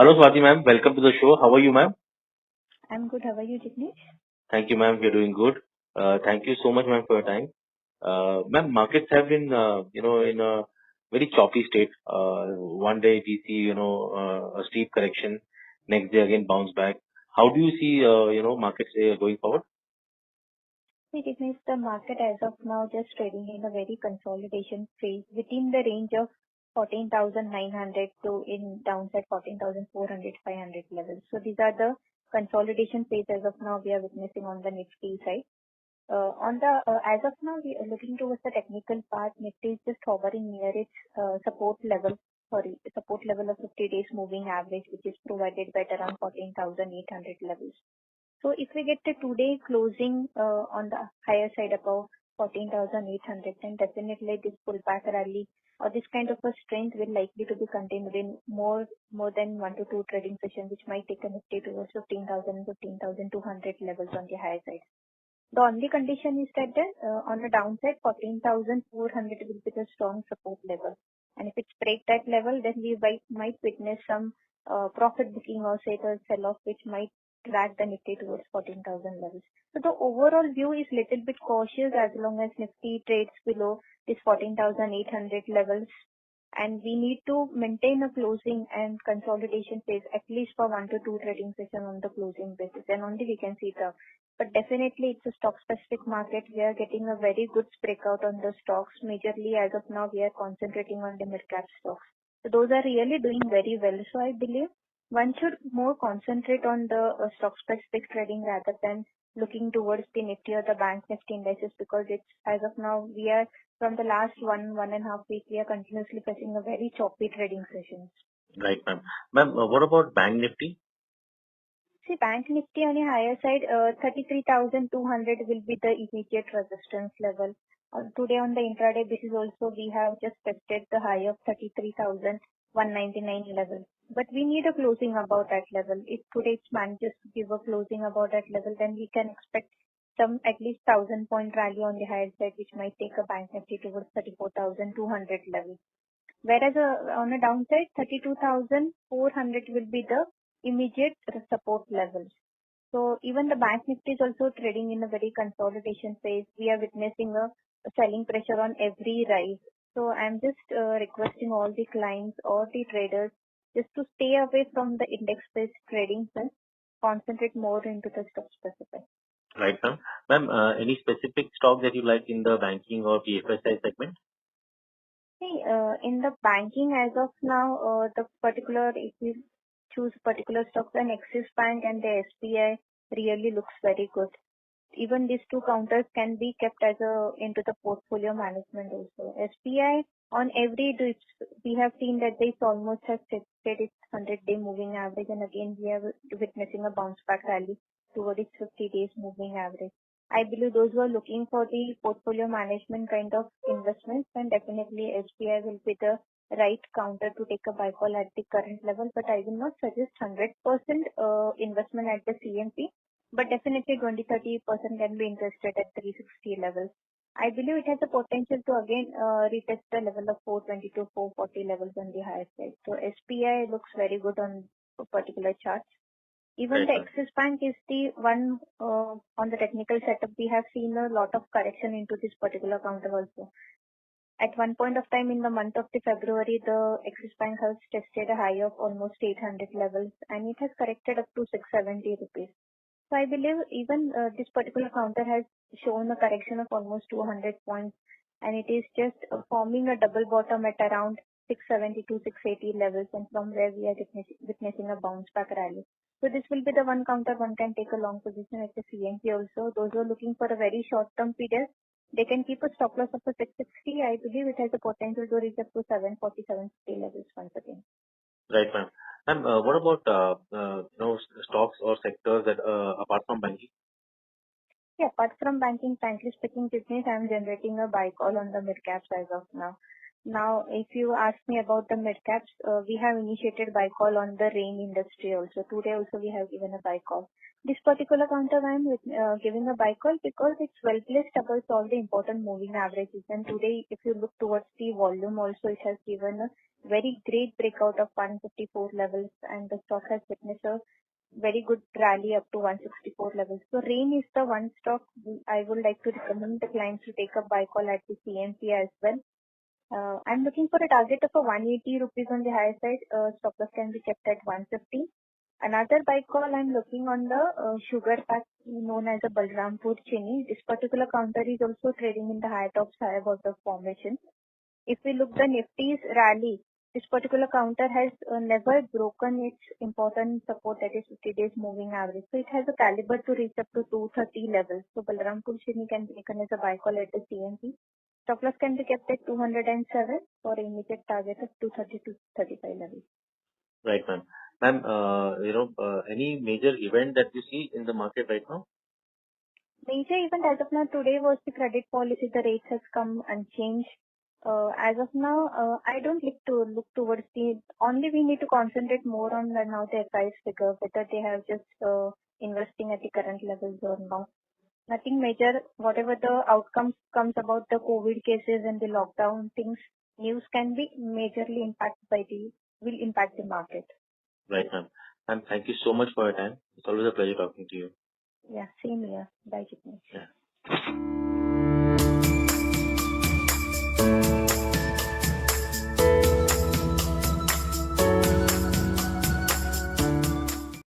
Hello, Swati ma'am. Welcome to the show. How are you, ma'am? I'm good. How are you, Jignesh? Thank you, ma'am. We're doing good. Thank you so much, ma'am, for your time. Ma'am, markets have been, in a very choppy state. One day we see, a steep correction. Next day again bounce back. How do you see, markets going forward? See, Jignesh, the market as of now just trading in a very consolidation phase within the range of 14,900 to in downside 14,400, 500 levels. So these are the consolidation phase as of now we are witnessing on the Nifty side. On the as of now, we are looking towards the technical part. Nifty is just hovering near its support level of 50 days moving average, which is provided by around 14,800 levels. So if we get the two-day closing on the higher side above 14,800, then definitely this pullback rally or this kind of a strength will likely to be contained in more than 1 to 2 trading sessions, which might take a Nifty towards 15,000 and 15,200 levels on the higher side. The only condition is that on the downside, 14,400 will be the strong support level. And if it's break that level, then we might witness some profit booking or say the sell-off, which might drag the Nifty towards 14,000 levels. So the overall view is little bit cautious as long as Nifty trades below this 14,800 levels. And we need to maintain a closing and consolidation phase at least for 1 to 2 trading session on the closing basis. Then only we can see the but definitely it's a stock specific market. We are getting a very good breakout on the stocks. Majorly as of now, we are concentrating on the mid cap stocks. So those are really doing very well. So I believe one should more concentrate on the stock specific trading rather than looking towards the Nifty or the bank Nifty indices because it's as of now we are from the last 1.5 week we are continuously facing a very choppy trading sessions. Right, ma'am. Ma'am, what about Bank Nifty? See, Bank Nifty on a higher side, 33,200 will be the immediate resistance level. Today on the intraday basis also, we have just tested the high of 33,199 level. But we need a closing about that level. If today it manages to give a closing about that level, then we can expect some at least 1,000 point rally on the higher side, which might take a Bank Nifty towards 34,200 level. Whereas on a downside, 32,400 will be the immediate support levels. So even the bank Nifty is also trading in a very consolidation phase. We are witnessing a selling pressure on every rise. So I'm just requesting all the clients or the traders just to stay away from the index-based trading and concentrate more into the stock specific. Right, ma'am. Ma'am, any specific stock that you like in the banking or BFSI segment? See, in the banking as of now, the particular, if you choose particular stocks, then Axis Bank and the SBI really looks very good. Even these two counters can be kept as into the portfolio management also. SBI on every dips, we have seen that they almost has tested its 100-day moving average, and again we are witnessing a bounce back rally toward its 50 days moving average. I believe those who are looking for the portfolio management kind of investments, then definitely SBI will be the right counter to take a buy call at the current level. But I will not suggest 100% investment at the CMP, but definitely 20-30% can be interested at 360 levels. I believe it has the potential to again retest the level of 420 to 440 levels on the higher side. So SBI looks very good on particular charts. Even the Axis Bank is the one on the technical setup. We have seen a lot of correction into this particular counter also. At one point of time in the month of the February, the Axis Bank has tested a high of almost 800 levels and it has corrected up to 670 rupees. So I believe even this particular counter has shown a correction of almost 200 points and it is just forming a double bottom at around 670 to 680 levels, and from where we are witnessing a bounce back rally. So this will be the one counter one can take a long position at the CNP also. Those who are looking for a very short term period, they can keep a stop loss of a 660. I believe it has the potential to reach up to 740, 750 levels once again. Right, ma'am. And what about stocks or sectors that apart from banking? Yeah, apart from banking, frankly speaking, business, I'm generating a buy call on the mid caps as of now. Now, if you ask me about the mid caps, we have initiated buy call on the rain industry also. Today also we have given a buy call. This particular counter I am giving a buy call because it's well placed above all the important moving averages. And today, if you look towards the volume also, it has given a very great breakout of 154 levels, and the stock has witnessed a very good rally up to 164 levels. So rain is the one stock I would like to recommend the clients to take a buy call at the CMP as well. I'm looking for a target of a 180 rupees on the higher side. Stop loss can be kept at 150. Another buy call I'm looking on the sugar pack known as a Balrampur Chini. This particular counter is also trading in the higher tops, higher bottom formation. If we look the Nifty's rally, this particular counter has never broken its important support, that is 50 days moving average. So it has a caliber to reach up to 230 levels. So Balrampur Chini can be taken as a buy call at the CMP. Stop loss can be kept at 207 for immediate target of 230 to 35 levels. Right, ma'am. Ma'am, any major event that you see in the market right now? Major event as of now today was the credit policy. The rates has come unchanged. As of now, I don't like to look towards only we need to concentrate more on now their price figure, whether they have just investing at the current levels or not. Nothing major. Whatever the outcomes comes about the COVID cases and the lockdown things, news can be majorly will impact the market. Right, ma'am. Ma'am, thank you so much for your time. It's always a pleasure talking to you. Yeah, same here. Bye, Jitnesh. Yeah.